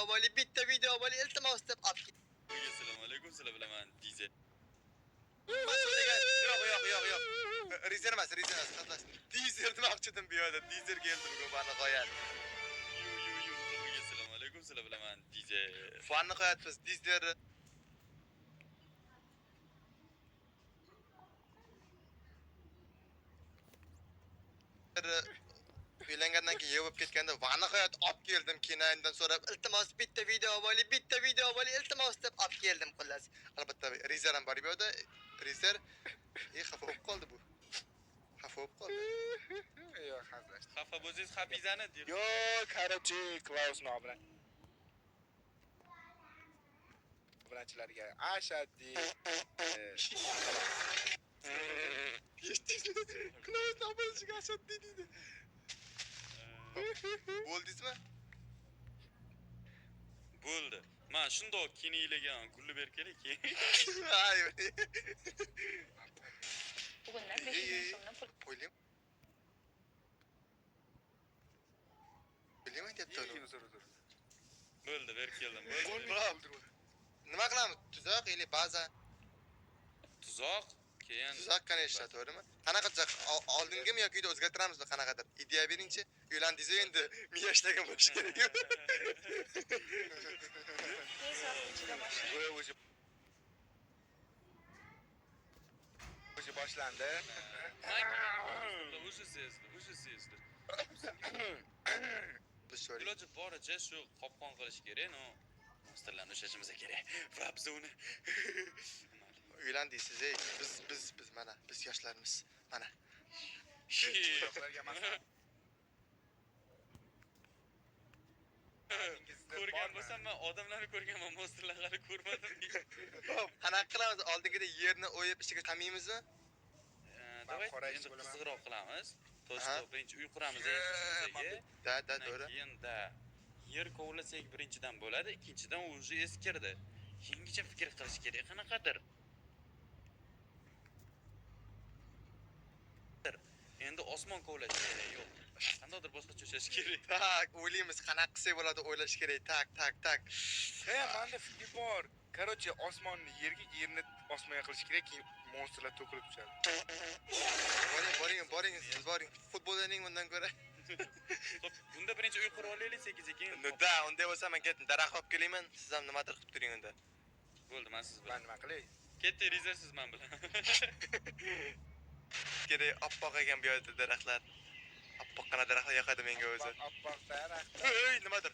avvali bitta video avvali iltimos deb olib ket. Assalomu alaykum, sizlar bilaman DJ. Yo'q. Rizer emas, xatlas. Dizer demoqchidim bu yerda. Dizer keldi bugun bana qo'yadi. Assalomu alaykum, sizlar bilaman DJ. Fanni qo'yapmiz, Dizer. Uylangandan keyin yevib ketganda vani qo'yat olib keldim kinoyimdan so'rab iltimos bitta video avvali iltimos deb olib keldim xullas. Albatta Rizer ham bor bu yerda. Rizer xafa bo'lib qoldi bu. Xafa bo'lib qoldi. Yo'q, hazrash. Xafa bo'lsangiz Hafizani deb. Yo'q, qarachi, Klaus nom bilan. Bilanchilarga ashaddiy. Klaus nom bilan ashaddiy deydi. Bo'ldingizmi? Bo'ldi. Men shundoq kinilagan gulli berkelik. Ay. Bugundan 500 so'mdan pul. O'ylayman. O'ylayman debdi uni. Bo'ldi, ber keldim. Nima qilamiz? Tuzoq ili baza. Tuzoq, keyin Tuzoq конечно, to'g'rimi? Qanaqa tuzoq? Oldingimi yoki o'zgartiramizmi qanaqadir? Ideya beringchi. Uylandingiz endi miya ishlagan bo'lishi kerak. Tez vaqt ichida boshlaydi. O'zi boshlandi. o'sha sezdi. Biz so'raymiz. Iloji boricha shu qopqon qilish kerak, no. Monsterlarni ushlashimiz kerak. Va biz uni Uylandingiz ey. Biz mana biz yoshlarimiz. Mana. Uzoqlarga maslahat. ko'rgan bo'lsam, men odamlarni ko'rganman, monsterlarni hali ko'rmadim. Hop, qanaqa qilamiz? Oldingida yerni o'yib ichiga tamaymizmi? Davay, qorayib endi bo'laman. qizig'roq qilamiz. Aha. To'g'ri, birinchi uy quramiz bizga. Da, to'g'ri. Keyin yer kovlasak birinchidan bo'ladi, ikkinchidan o'zi eskirdi. Keyingacha fikr qilish kerak, qanaqadir. Endi osmon kovlash kerak, yo'q. Qandaydir boshqa cho'chash kerak. Tak, o'ylaymiz, qanaqa qilsak bo'ladi o'ylash kerak. Tak. Menda fikr bor. Короче, osmonni yerga, yerni osmonga qilish kerak, keyin monsterlar to'kilib tushadi. Boring, siz boring. Futbol o'ynang bundan ko'ra. Xo'p, bunda birinchi uy qurib olaylik sekin. Da, unda bo'lsa men ketdim, daraxt olib kelayman. Siz ham nimadir qilib turing unda. Bo'ldi, men siz Men bilan. nima qilay? Ketdi, rizasiz men bilan. Kerak, oppoq ekan bu yerda daraxtlar. Oppoqqina daraxtlar yoqadi menga o'zi. Oppoq daraxt. Ey, nimadir.